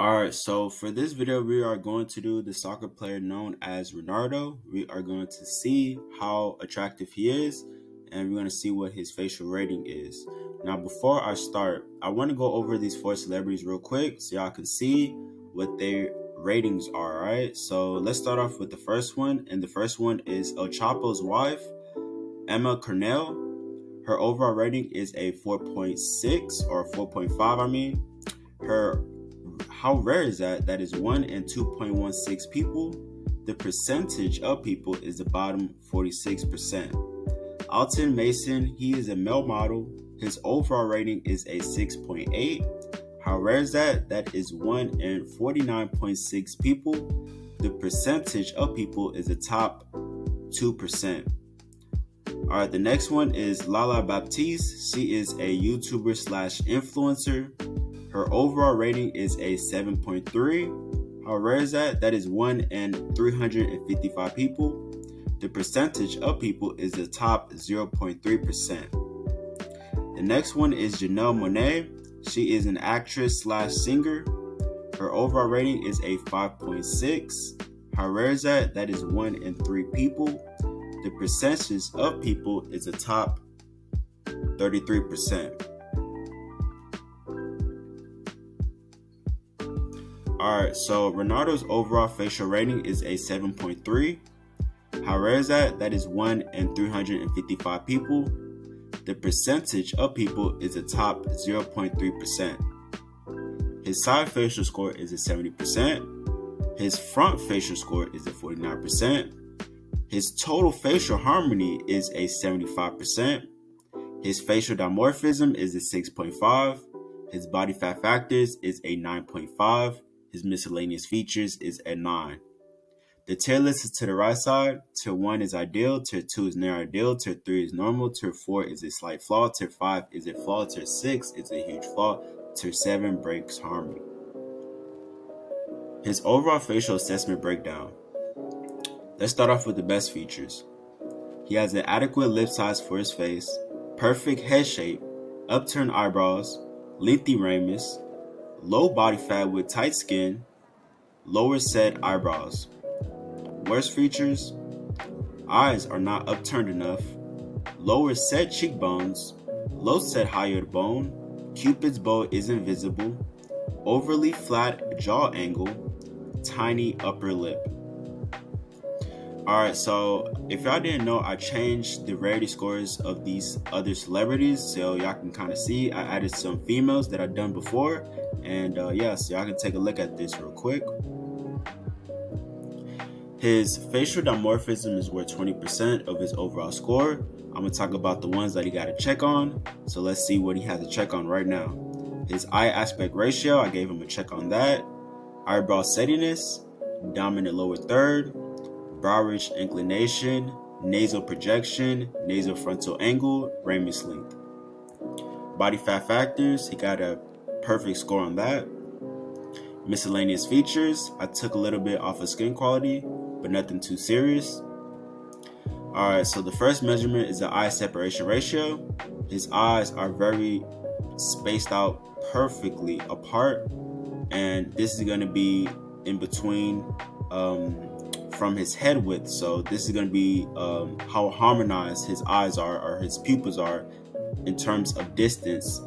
Alright, so for this video, we are going to do the soccer player known as Ronaldo. We are going to see how attractive he is, and we're going to see what his facial rating is. Now, before I start, I want to go over these four celebrities real quick so y'all can see what their ratings are, alright? So let's start off with the first one, and the first one is El Chapo's wife, Emma Cornell. Her overall rating is a 4.6 or 4.5, I mean. How rare is that? That is 1 in 2.16 people. The percentage of people is the bottom 46%. Alton Mason, he is a male model. His overall rating is a 6.8. How rare is that? That is 1 in 49.6 people. The percentage of people is the top 2%. Alright, the next one is Lala Baptiste. She is a YouTuber / influencer. Her overall rating is a 7.3. How rare is that? That is 1 in 355 people. The percentage of people is the top 0.3%. The next one is Janelle Monáe. She is an actress / singer. Her overall rating is a 5.6. How rare is that? That is 1 in 3 people. The percentage of people is the top 33%. Alright, so Ronaldo's overall facial rating is a 7.3. How rare is that? That is 1 in 355 people. The percentage of people is the top 0.3%. His side facial score is a 70%. His front facial score is a 49%. His total facial harmony is a 75%. His facial dimorphism is a 6.5. His body fat factors is a 9.5. His miscellaneous features is a 9. The tier list is to the right side. Tier 1 is ideal. Tier 2 is near ideal. Tier 3 is normal. Tier 4 is a slight flaw. Tier 5 is a flaw. Tier 6 is a huge flaw. Tier 7 breaks harmony. His overall facial assessment breakdown. Let's start off with the best features. He has an adequate lip size for his face, perfect head shape, upturned eyebrows, lengthy ramus, low body fat with tight skin, lower set eyebrows. Worst features: eyes are not upturned enough, lower set cheekbones, low set higher bone, Cupid's bow isn't visible, overly flat jaw angle, tiny upper lip. Alright, so if y'all didn't know, I changed the rarity scores of these other celebrities so y'all can kind of see. I added some females that I've done before, and yeah, so y'all can take a look at this real quick. His facial dimorphism is worth 20% of his overall score. I'm going to talk about the ones that he got to check on, so let's see what he has to check on right now. His eye aspect ratio, I gave him a check on that. Eyebrow settiness, dominant lower third, brow ridge inclination, nasal projection, nasal frontal angle, ramus length. Body fat factors, he got a perfect score on that. Miscellaneous features, I took a little bit off of skin quality, but nothing too serious. Alright, so the first measurement is the eye separation ratio. His eyes are very spaced out perfectly apart, and this is going to be in between from his head width. So this is going to be how harmonized his eyes are, or his pupils are, in terms of distance,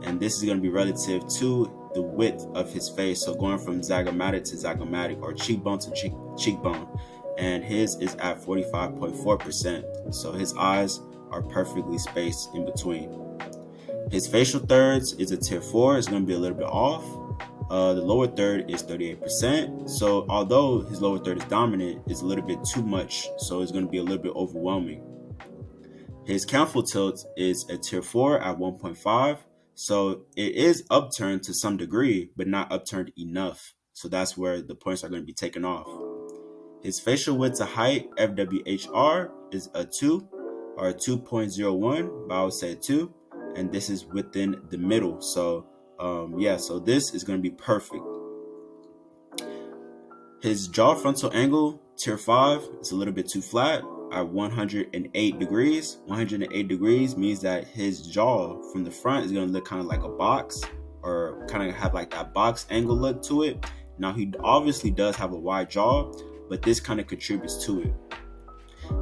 and this is going to be relative to the width of his face, so going from zygomatic to zygomatic, or cheekbone to cheekbone, and his is at 45.4%, so his eyes are perfectly spaced in between. His facial thirds is a tier 4, it's going to be a little bit off. The lower third is 38%, so although his lower third is dominant, it's a little bit too much, so it's going to be a little bit overwhelming. His canthal tilt is a tier 4 at 1.5, so it is upturned to some degree, but not upturned enough, so that's where the points are going to be taken off. His facial width to height, FWHR, is a 2, or a 2.01, but I would say a 2, and this is within the middle, so yeah, so this is going to be perfect. His jaw frontal angle, tier 5, is a little bit too flat at 108 degrees. 108 degrees means that his jaw from the front is going to look kind of like a box, or kind of have like that box angle look to it. Now he obviously does have a wide jaw, but this kind of contributes to it.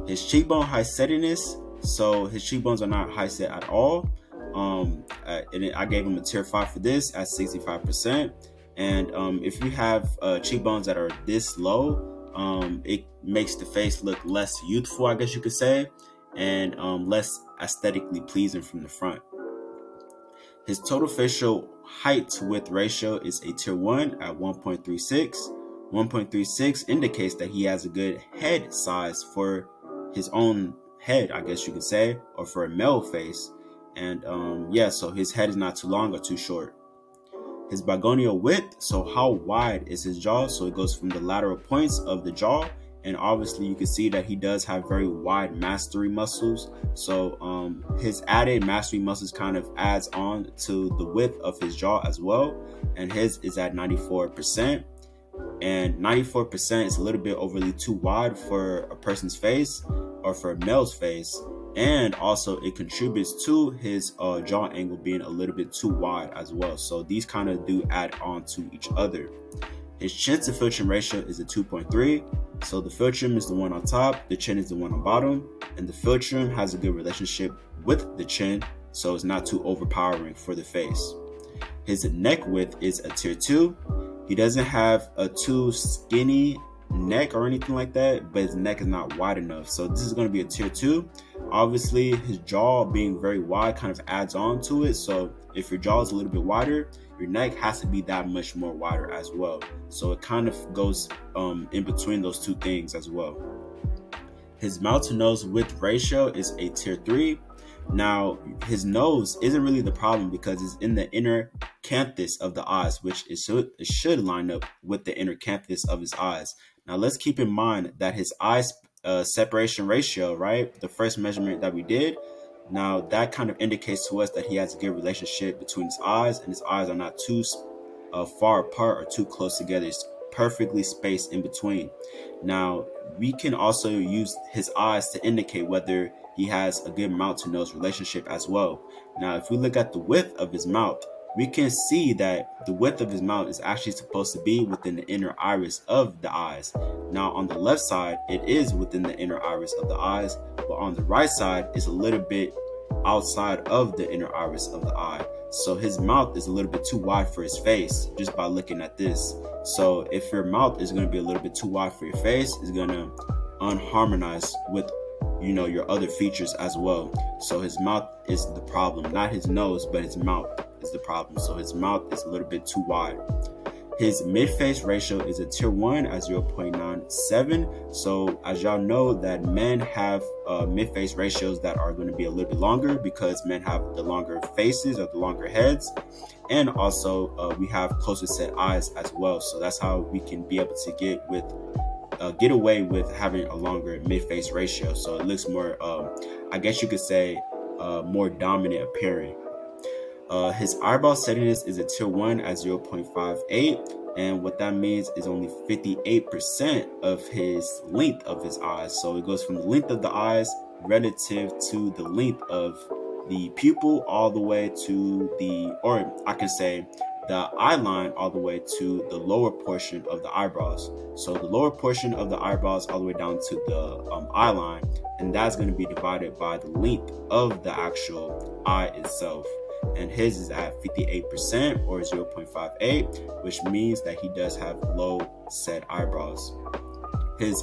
His cheekbone high settiness, so his cheekbones are not high set at all. And I gave him a tier 5 for this at 65%. And if you have cheekbones that are this low, it makes the face look less youthful, I guess you could say, and less aesthetically pleasing from the front. His total facial height to width ratio is a tier 1 at 1.36. 1.36 indicates that he has a good head size for his own head, I guess you could say, or for a male face. And yeah, so his head is not too long or too short. His bigonial width, so how wide is his jaw? So it goes from the lateral points of the jaw, and obviously you can see that he does have very wide mastery muscles. So his added mastery muscles kind of adds on to the width of his jaw as well, and his is at 94%. And 94% is a little bit overly too wide for a person's face or for a male's face. And also it contributes to his jaw angle being a little bit too wide as well. So these kind of do add on to each other. His chin to filtrum ratio is a 2.3. So the filtrum is the one on top, the chin is the one on bottom, and the filtrum has a good relationship with the chin, so it's not too overpowering for the face. His neck width is a tier 2. He doesn't have a too skinny neck or anything like that, but his neck is not wide enough. So this is going to be a tier 2. Obviously, his jaw being very wide kind of adds on to it. So if your jaw is a little bit wider, your neck has to be that much more wider as well. So it kind of goes in between those two things as well. His mouth to nose width ratio is a tier 3. Now, his nose isn't really the problem because it's in the inner canthus of the eyes, which it should line up with the inner canthus of his eyes. Now, let's keep in mind that his eye separation ratio, right, the first measurement that we did, now that kind of indicates to us that he has a good relationship between his eyes, and his eyes are not too far apart or too close together. It's perfectly spaced in between. Now, we can also use his eyes to indicate whether he has a good mouth to nose relationship as well. Now, if we look at the width of his mouth, we can see that the width of his mouth is actually supposed to be within the inner iris of the eyes. Now, on the left side, it is within the inner iris of the eyes, but on the right side, it's a little bit outside of the inner iris of the eye. So his mouth is a little bit too wide for his face just by looking at this. So if your mouth is going to be a little bit too wide for your face, it's going to unharmonize with, you know, your other features as well. So his mouth is the problem, not his nose, but his mouth is the problem. So his mouth is a little bit too wide. His mid-face ratio is a tier 1 at 0.97. So as y'all know that men have mid-face ratios that are going to be a little bit longer because men have the longer faces or the longer heads. And also we have closer set eyes as well. So that's how we can be able to get away with having a longer mid-face ratio. So it looks more, I guess you could say, more dominant appearing. His eyebrow settiness is a tier 1 at 0.58, and what that means is only 58% of his length of his eyes. So it goes from the length of the eyes relative to the length of the pupil all the way to the, or I can say the eye line all the way to the lower portion of the eyebrows. So the lower portion of the eyebrows all the way down to the eye line, and that's going to be divided by the length of the actual eye itself. And his is at 58% or 0.58, which means that he does have low set eyebrows. His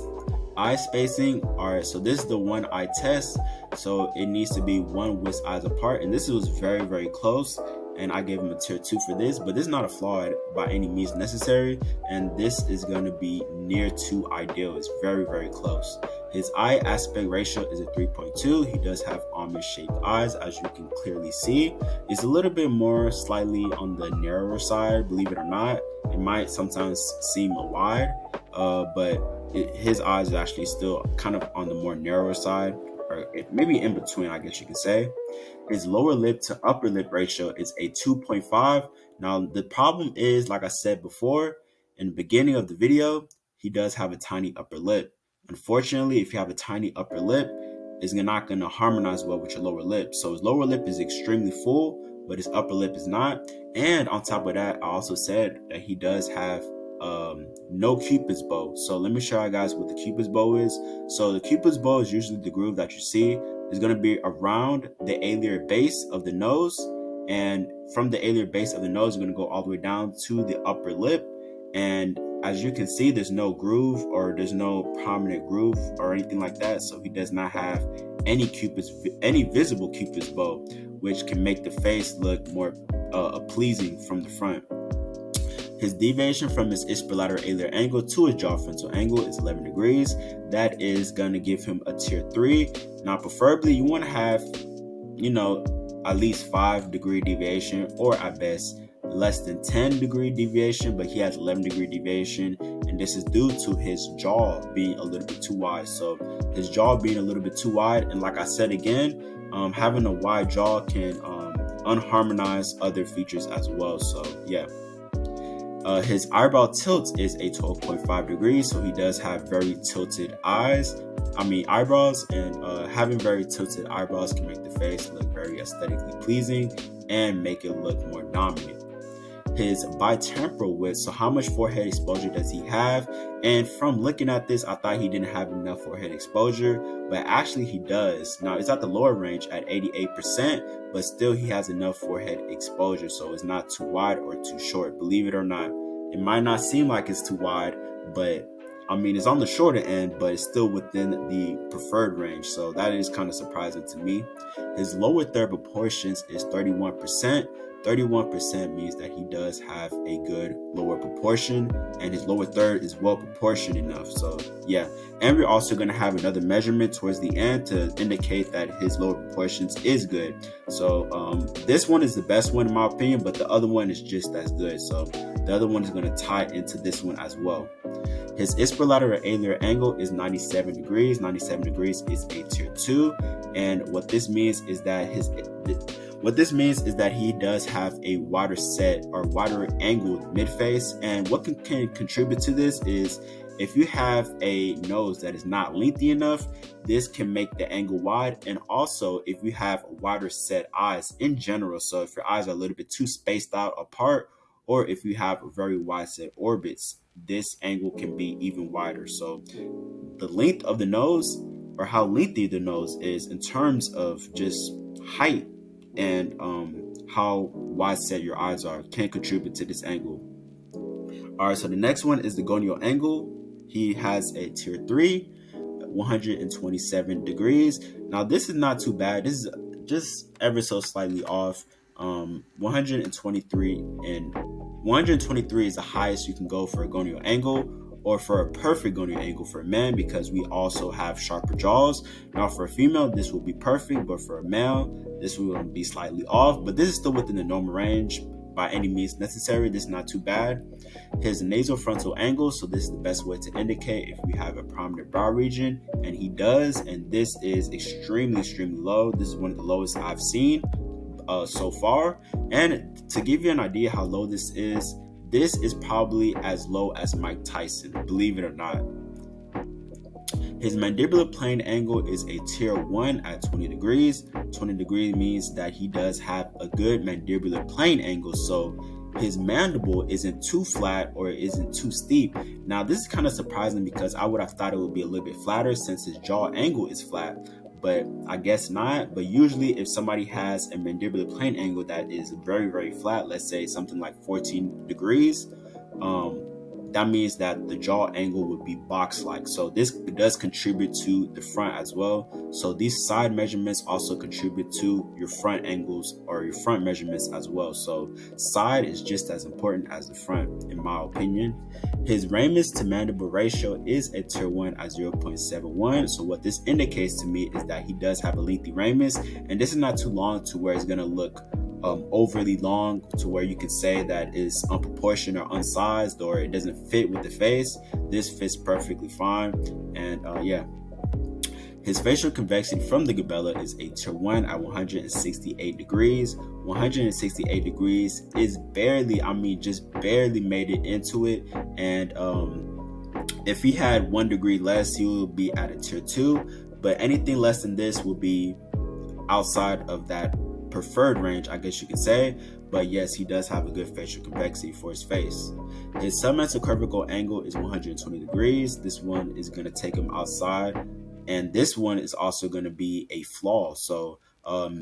eye spacing, all right, so this is the one eye test, so it needs to be one width eyes apart, and this was very, very close, and I gave him a tier 2 for this, but this is not a flaw by any means necessary, and this is going to be near to ideal. It's very, very close. His eye aspect ratio is a 3.2. He does have almond shaped eyes, as you can clearly see. It's a little bit more slightly on the narrower side, believe it or not. It might sometimes seem wide, but his eyes are actually still kind of on the more narrower side, or maybe in between, I guess you could say. His lower lip to upper lip ratio is a 2.5. Now, the problem is, like I said before, in the beginning of the video, he does have a tiny upper lip. Unfortunately, if you have a tiny upper lip, it's not going to harmonize well with your lower lip. So his lower lip is extremely full, but his upper lip is not. And on top of that, I also said that he does have no Cupid's bow. So let me show you guys what the Cupid's bow is. So the Cupid's bow is usually the groove that you see is going to be around the iliac base of the nose, and from the iliac base of the nose, you're going to go all the way down to the upper lip. And as you can see, there's no groove, or there's no prominent groove or anything like that. So he does not have any visible Cupid's bow, which can make the face look more pleasing from the front. His deviation from his ipsilateral iliac angle to his jaw frontal angle is 11 degrees. That is going to give him a tier 3. Now, preferably, you want to have, at least 5-degree deviation, or at best less than 10-degree deviation, but he has 11-degree deviation, and this is due to his jaw being a little bit too wide. So his jaw being a little bit too wide, and like I said again, having a wide jaw can unharmonize other features as well. So yeah. His eyebrow tilt is a 12.5 degrees, so he does have very tilted eyebrows, and having very tilted eyebrows can make the face look very aesthetically pleasing and make it look more dominant. His bitemporal width, so how much forehead exposure does he have? And from looking at this, I thought he didn't have enough forehead exposure, but actually he does. Now, it's at the lower range at 88%, but still he has enough forehead exposure, so it's not too wide or too short. Believe it or not, it might not seem like it's too wide, but it's on the shorter end, but it's still within the preferred range, so that is kind of surprising to me. His lower third proportions is 31%. 31% means that he does have a good lower proportion, and his lower third is well proportioned enough. So yeah, and we're also going to have another measurement towards the end to indicate that his lower proportions is good. So this one is the best one in my opinion, but the other one is just as good. So the other one is going to tie into this one as well. His ipsilateral iliac angle is 97 degrees. 97 degrees is a tier 2, and what this means is that he does have a wider set or wider angled mid-face. And what can contribute to this is if you have a nose that is not lengthy enough, this can make the angle wide. And also if you have wider set eyes in general, so if your eyes are a little bit too spaced out apart, or if you have very wide set orbits, this angle can be even wider. So the length of the nose, or how lengthy the nose is in terms of just height and how wide set your eyes are, can contribute to this angle. All right, so the next one is the gonial angle. He has a tier 3, 127 degrees. Now this is not too bad. This is just ever so slightly off. 123 is the highest you can go for a gonial angle, or for a perfect gonial angle for a man, because we also have sharper jaws. Now for a female, this will be perfect, but for a male, this will be slightly off, but this is still within the normal range by any means necessary. This is not too bad. His nasal frontal angle, so this is the best way to indicate if we have a prominent brow region, and he does, and this is extremely low. This is one of the lowest I've seen so far. And to give you an idea how low this is probably as low as Mike Tyson, believe it or not. His mandibular plane angle is a tier 1 at 20 degrees. 20 degrees means that he does have a good mandibular plane angle, so his mandible isn't too flat or isn't too steep. Now this is kind of surprising because I would have thought it would be a little bit flatter since his jaw angle is flat, but I guess not. But usually if somebody has a mandibular plane angle that is very flat, let's say something like 14 degrees, that means that the jaw angle would be box-like. So this does contribute to the front as well. So these side measurements also contribute to your front angles or your front measurements as well. So side is just as important as the front, in my opinion. His ramus to mandible ratio is a tier 1 at 0.71. So what this indicates to me is that he does have a lengthy ramus, and this is not too long to where it's going to look overly long to where you can say that is unproportioned or unsized or it doesn't fit with the face. This fits perfectly fine. And yeah, his facial convexity from the glabella is a tier 1 at 168 degrees. 168 degrees is barely, just barely made it into it. And if he had 1 degree less, he would be at a tier 2, but anything less than this will be outside of that preferred range, I guess you could say. But yes, he does have a good facial convexity for his face. His submental cervical angle is 120 degrees. This one is going to take him outside, and this one is also going to be a flaw. So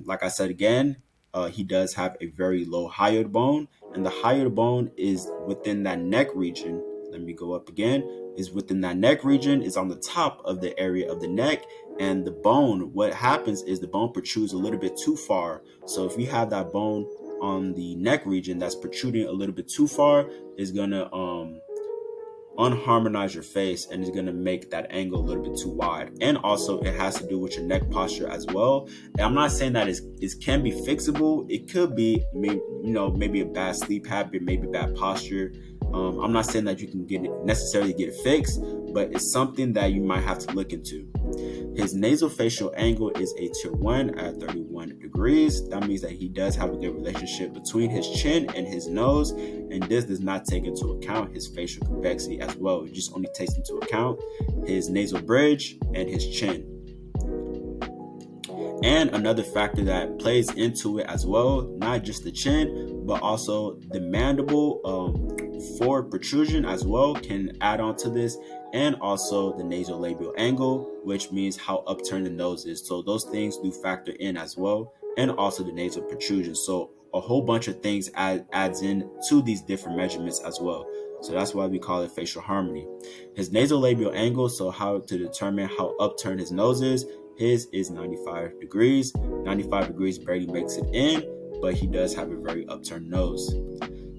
like I said again, he does have a very low hyoid bone, and the hyoid bone is within that neck region. Let me go up again. Is within that neck region, is on the top of the area of the neck, and the bone, what happens is the bone protrudes a little bit too far. So if you have that bone on the neck region that's protruding a little bit too far, is gonna unharmonize your face, and is going to make that angle a little bit too wide. And also it has to do with your neck posture as well. And I'm not saying that it can be fixable. It could be, maybe a bad sleep habit, maybe bad posture. I'm not saying that you can necessarily get it fixed, but it's something that you might have to look into. His nasofacial angle is a tier 1 at 31 degrees. That means that he does have a good relationship between his chin and his nose, and this does not take into account his facial convexity as well. It just only takes into account his nasal bridge and his chin. And another factor that plays into it as well, not just the chin, but also the mandible forward protrusion as well can add on to this, and also the nasolabial angle, which means how upturned the nose is. So those things do factor in as well, and also the nasal protrusion. So a whole bunch of things adds in to these different measurements as well. So that's why we call it facial harmony. His nasolabial angle, so how to determine how upturned his nose is, his is 95 degrees. 95 degrees barely makes it in, but he does have a very upturned nose.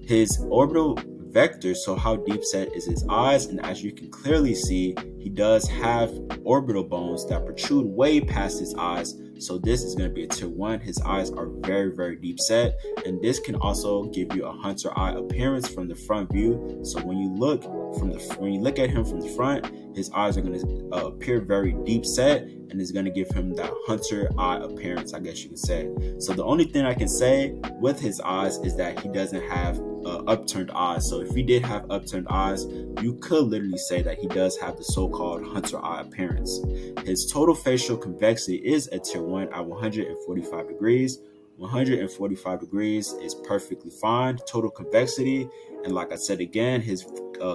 His orbital vector, so how deep set is his eyes, and as you can clearly see, he does have orbital bones that protrude way past his eyes. So this is going to be a tier 1. His eyes are very, very deep set, and this can also give you a hunter eye appearance from the front view. So when you look at him from the front, his eyes are going to appear very deep set, and it's going to give him that hunter eye appearance, I guess you could say. So the only thing I can say with his eyes is that he doesn't have upturned eyes. So if he did have upturned eyes, you could literally say that he does have the so-called hunter eye appearance. His total facial convexity is a tier 1 at 145 degrees. 145 degrees is perfectly fine, total convexity. And like I said again, his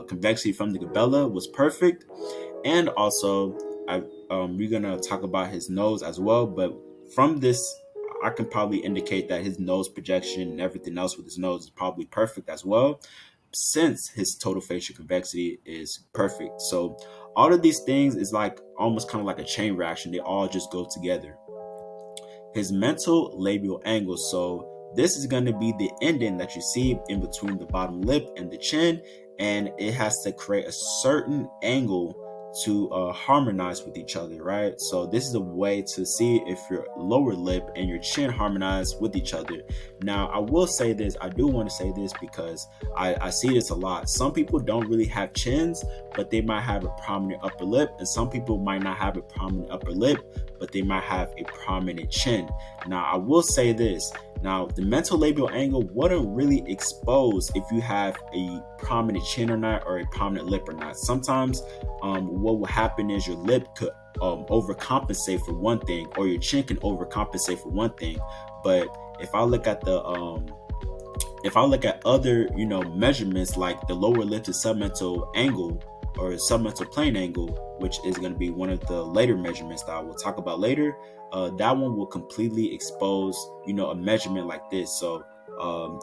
convexity from the glabella was perfect. And also, we're gonna talk about his nose as well, but from this, I can probably indicate that his nose projection and everything else with his nose is probably perfect as well, since his total facial convexity is perfect. So all of these things is like almost kind of like a chain reaction. They all just go together. His mental labial angle, so this is going to be the ending that you see in between the bottom lip and the chin, and it has to create a certain angle to harmonize with each other, right? So this is a way to see if your lower lip and your chin harmonize with each other. Now, I will say this, I do want to say this because I see this a lot. Some people don't really have chins, but they might have a prominent upper lip, and some people might not have a prominent upper lip, but they might have a prominent chin. Now, I will say this. Now, the mental labial angle wouldn't really expose if you have a prominent chin or not, or a prominent lip or not. Sometimes what will happen is your lip could overcompensate for one thing, or your chin can overcompensate for one thing. But if I look at the other measurements, like the lower lip to submental angle or submental plane angle, which is going to be one of the later measurements that I will talk about later, that one will completely expose a measurement like this. So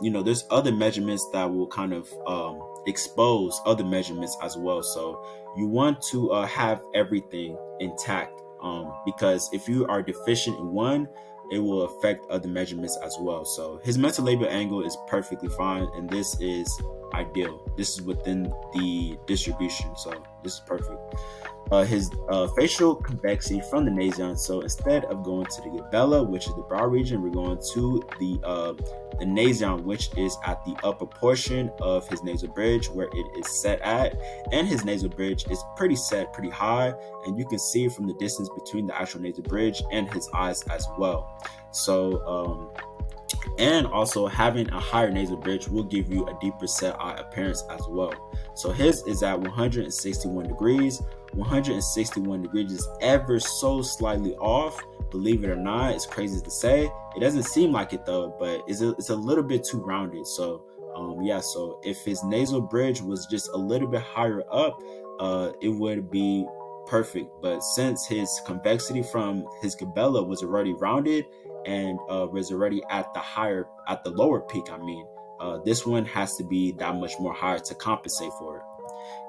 there's other measurements that will kind of expose other measurements as well. So you want to have everything intact, because if you are deficient in one, it will affect other measurements as well. So his mental labial angle is perfectly fine, and this is ideal. This is within the distribution, so this is perfect. His facial convexity from the nasion, so instead of going to the glabella, which is the brow region, we're going to the nasion, which is at the upper portion of his nasal bridge, where it is set at, and his nasal bridge is pretty high, and you can see from the distance between the actual nasal bridge and his eyes as well. So and also having a higher nasal bridge will give you a deeper set eye appearance as well. So his is at 161 degrees. 161 degrees is ever so slightly off. Believe it or not, it's crazy to say, It doesn't seem like it though, but it's a little bit too rounded. So yeah, so if his nasal bridge was just a little bit higher up, it would be perfect. But since his convexity from his glabella was already rounded and was already at the lower peak, this one has to be that much more higher to compensate for it.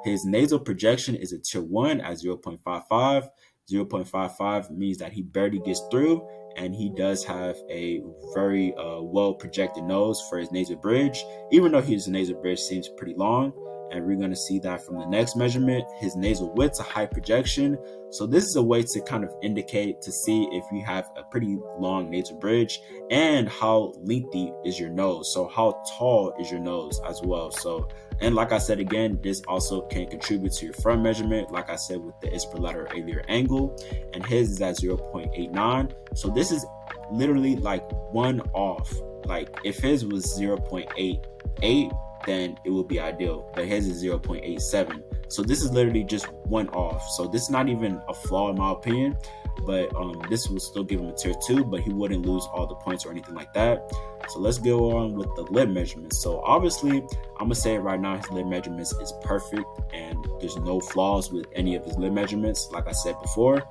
His nasal projection is a tier 1 at 0.55. 0.55 means that he barely gets through, and he does have a very well projected nose for his nasal bridge, even though his nasal bridge seems pretty long. And we're going to see that from the next measurement. His nasal width's a high projection. So this is a way to kind of indicate to see if you have a pretty long nasal bridge and how lengthy is your nose. So how tall is your nose as well. So, and like I said, again, this also can contribute to your front measurement. Like I said, with the ipsilateral alier angle, and his is at 0.89. So this is literally like one off. Like if his was 0.88, then it would be ideal, but his is 0.87. So this is literally just one off. So this is not even a flaw in my opinion, but this will still give him a tier 2, but he wouldn't lose all the points or anything like that. So let's go on with the lip measurements. So obviously, I'm gonna say it right now, his lip measurements is perfect and there's no flaws with any of his lip measurements. Like I said before,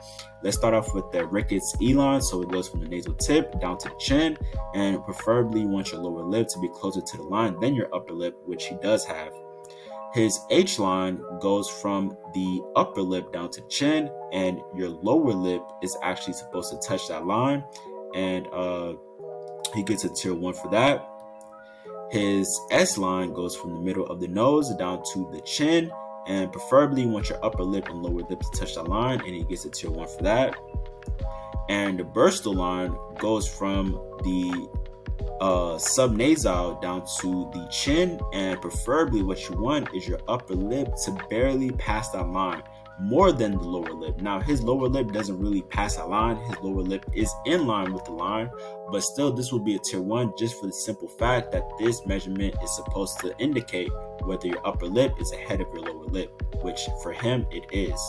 let's start off with the Ricketts E-line. So it goes from the nasal tip down to the chin, and preferably you want your lower lip to be closer to the line than your upper lip, which he does have. His H-line goes from the upper lip down to the chin, and your lower lip is actually supposed to touch that line, and he gets a tier 1 for that. His S-line goes from the middle of the nose down to the chin, and preferably you want your upper lip and lower lip to touch that line, and he gets a tier 1 for that. And the bursal line goes from the subnasal down to the chin, and preferably what you want is your upper lip to barely pass that line more than the lower lip. Now his lower lip doesn't really pass that line. His lower lip is in line with the line, but still this will be a tier 1 just for the simple fact that this measurement is supposed to indicate whether your upper lip is ahead of your lower lip, which for him it is.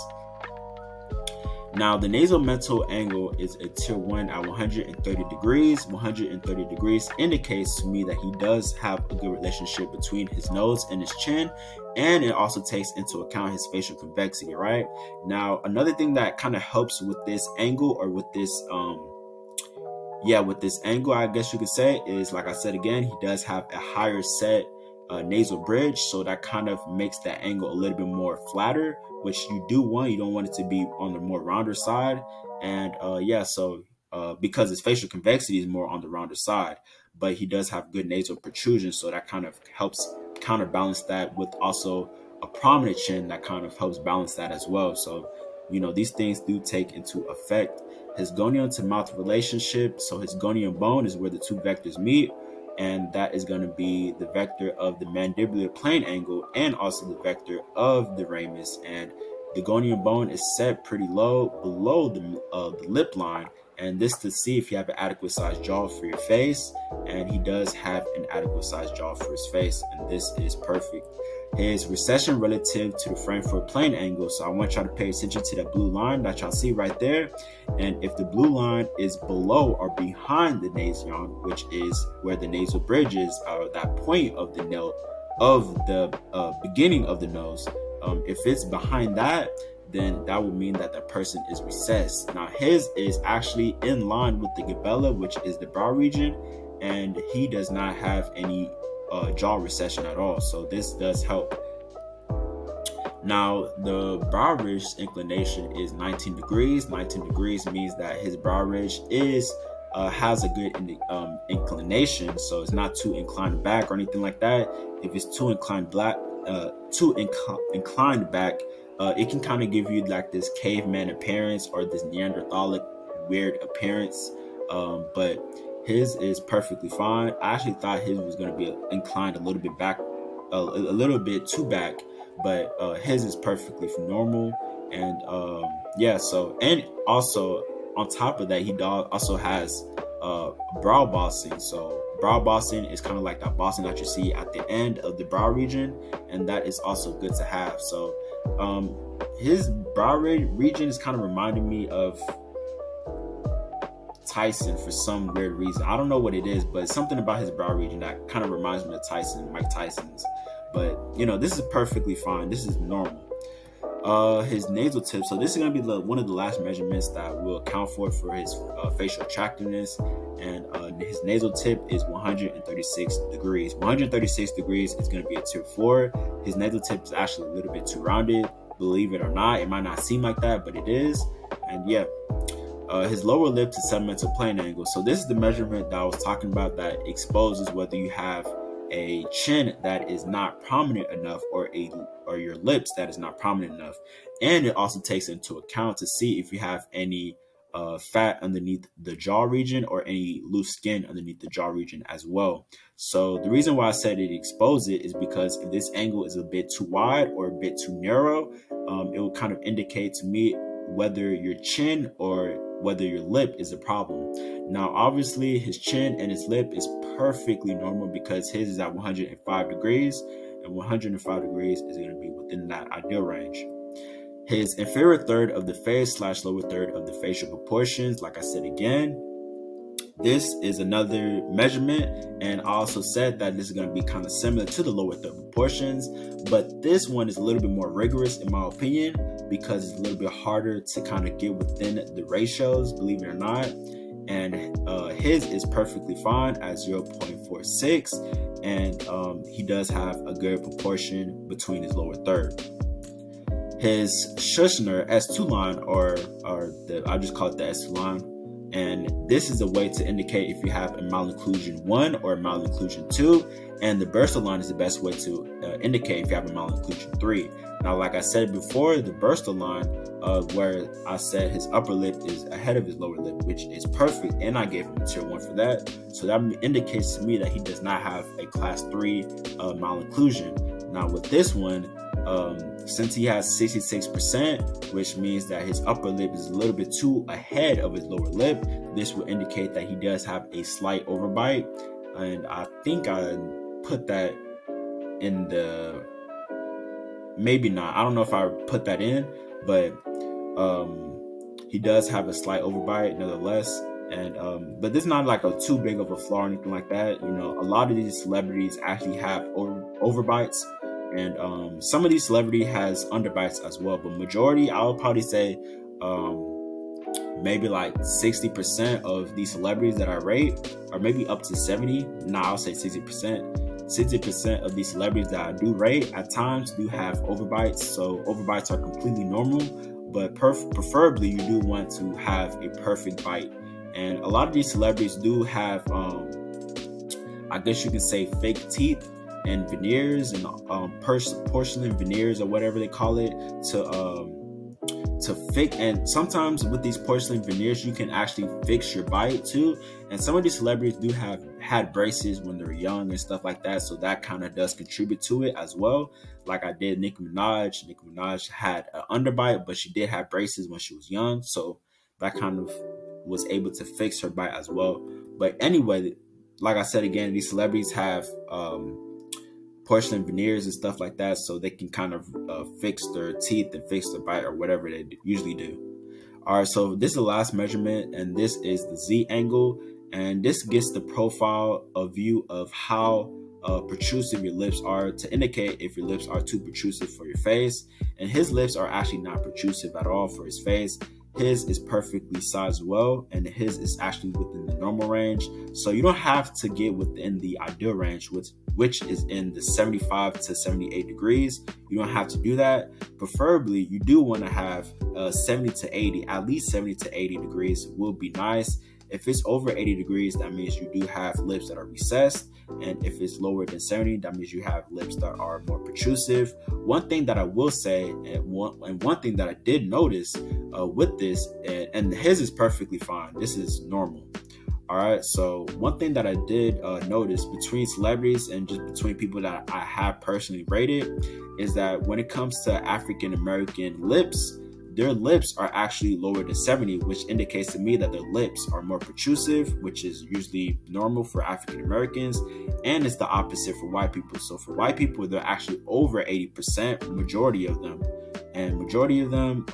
Now the nasal mental angle is a tier 1 at 130 degrees. 130 degrees indicates to me that he does have a good relationship between his nose and his chin, and it also takes into account his facial convexity, right? Now another thing that kind of helps with this angle, or with this with this angle, I guess you could say, is, like I said again, he does have a higher set nasal bridge, so that kind of makes that angle a little bit more flatter, which you do want. You don't want it to be on the more rounder side. And because his facial convexity is more on the rounder side, but he does have good nasal protrusion, so that kind of helps counterbalance that, with also a prominent chin that kind of helps balance that as well. So these things do take into effect. His gonium to mouth relationship, so his gonium bone is where the two vectors meet, and that is going to be the vector of the mandibular plane angle and also the vector of the ramus. And the gonium bone is set pretty low below the lip line, and this to see if you have an adequate sized jaw for your face, and he does have an adequate sized jaw for his face, and this is perfect. His recession relative to the Frankfurt plane angle, so I want y'all to pay attention to that blue line that y'all see right there, and if the blue line is below or behind the nasion, which is where the nasal bridge is, or that point of the nail of the beginning of the nose, if it's behind that, then that would mean that the person is recessed. Now his is actually in line with the glabella, which is the brow region, and he does not have any jaw recession at all, so this does help. Now the brow ridge inclination is 19 degrees. 19 degrees means that his brow ridge is has a good inclination, so it's not too inclined back or anything like that. If it's too inclined back, it can kind of give you like this caveman appearance or this Neanderthalic weird appearance, but his is perfectly fine. I actually thought his was going to be inclined a little bit back, a little bit too back, but his is perfectly normal. And so, and also on top of that, he also has brow bossing. So brow bossing is kind of like that bossing that you see at the end of the brow region, and that is also good to have. So his brow region is kind of reminding me of Tyson for some weird reason. I don't know what it is, but something about his brow region that kind of reminds me of Mike Tyson's. But this is perfectly fine. This is normal. His nasal tip. So this is going to be one of the last measurements that will account for his facial attractiveness. And his nasal tip is 136 degrees. 136 degrees is going to be a tier 4. His nasal tip is actually a little bit too rounded. Believe it or not, it might not seem like that, but it is. And yeah. His lower lip to segmental plane angle. So this is the measurement that I was talking about that exposes whether you have a chin that is not prominent enough or your lips that is not prominent enough. And it also takes into account to see if you have any fat underneath the jaw region or any loose skin underneath the jaw region as well. So the reason why I said it exposes it is because if this angle is a bit too wide or a bit too narrow, it will kind of indicate to me whether your chin or whether your lip is a problem. Now, obviously, his chin and his lip is perfectly normal because his is at 105 degrees, and 105 degrees is going to be within that ideal range. His inferior third of the face / lower third of the facial proportions, like I said again, this is another measurement, and I also said that this is going to be kind of similar to the lower third proportions, but this one is a little bit more rigorous in my opinion because it's a little bit harder to kind of get within the ratios, believe it or not. And his is perfectly fine at 0.46, and he does have a good proportion between his lower third. His Schussner S2 line, or I just call it the S2 line. And this is a way to indicate if you have a malocclusion 1 or a malocclusion 2. And the bursal line is the best way to indicate if you have a malocclusion 3. Now, like I said before, the bursal line, where I said his upper lip is ahead of his lower lip, which is perfect. And I gave him a tier 1 for that. So that indicates to me that he does not have a class 3 malocclusion. Now, with this one, since he has 66%, which means that his upper lip is a little bit too ahead of his lower lip, this will indicate that he does have a slight overbite. And I think I put that in the, maybe not, I don't know if I put that in, but he does have a slight overbite nonetheless. And but this is not like a too big of a flaw or anything like that. A lot of these celebrities actually have overbites. And some of these celebrity has underbites as well, but majority, I would probably say maybe like 60% of these celebrities that I rate, or maybe up to 70. I'll say 60%. 60% of these celebrities that I do rate at times do have overbites. So overbites are completely normal, but preferably you do want to have a perfect bite. And a lot of these celebrities do have, I guess you can say, fake teeth and veneers and porcelain veneers or whatever they call it to fix. And sometimes with these porcelain veneers, you can actually fix your bite too. And some of these celebrities do have had braces when they're young and stuff like that, so that kind of does contribute to it as well. Like I did Nicki Minaj. Nicki Minaj had an underbite, but she did have braces when she was young, so that kind of was able to fix her bite as well. But anyway, like I said again, these celebrities have porcelain veneers and stuff like that, so they can kind of fix their teeth and fix their bite or whatever they usually do. All right, so this is the last measurement, and this is the Z angle, and this gets the profile of view of how protrusive your lips are, to indicate if your lips are too protrusive for your face. And his lips are actually not protrusive at all for his face. His is perfectly sized well, and his is actually within the normal range. So you don't have to get within the ideal range, which is in the 75 to 78 degrees. You don't have to do that. Preferably, you do want to have 70 to 80, at least 70 to 80 degrees will be nice. If it's over 80 degrees, that means you do have lips that are recessed. And if it's lower than 70, that means you have lips that are more protrusive. One thing that I will say, and one thing that I did notice with this, and his is perfectly fine. This is normal. All right. So one thing that I did notice between celebrities and just between people that I have personally rated is that when it comes to African American lips, their lips are actually lower than 70, which indicates to me that their lips are more protrusive, which is usually normal for African Americans, and it's the opposite for white people. So for white people, they're actually over 80%, majority of them. And majority of them,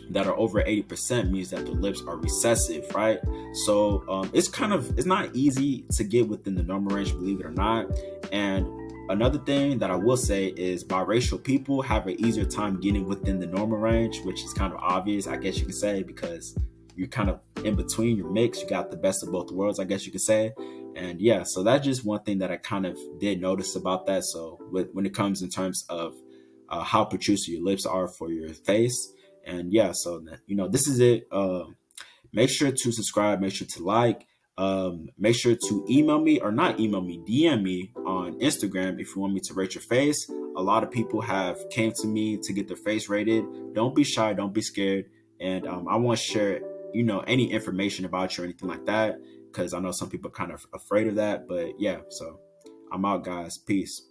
that are over 80% means that the lips are recessive, right? So it's not easy to get within the normal range, believe it or not. And another thing that I will say is biracial people have an easier time getting within the normal range, which is kind of obvious, I guess you could say, because you're kind of in between, you're mixed, you got the best of both worlds, I guess you could say. And yeah, so that's just one thing that I kind of did notice about that. So when it comes in terms of how protrusive your lips are for your face. And yeah, so this is it. Make sure to subscribe, make sure to like, make sure to email me, or not email me, DM me on Instagram if you want me to rate your face. A lot of people have came to me to get their face rated. Don't be shy, don't be scared. And I won't share any information about you or anything like that, because I know some people are kind of afraid of that. But yeah, so I'm out, guys. Peace.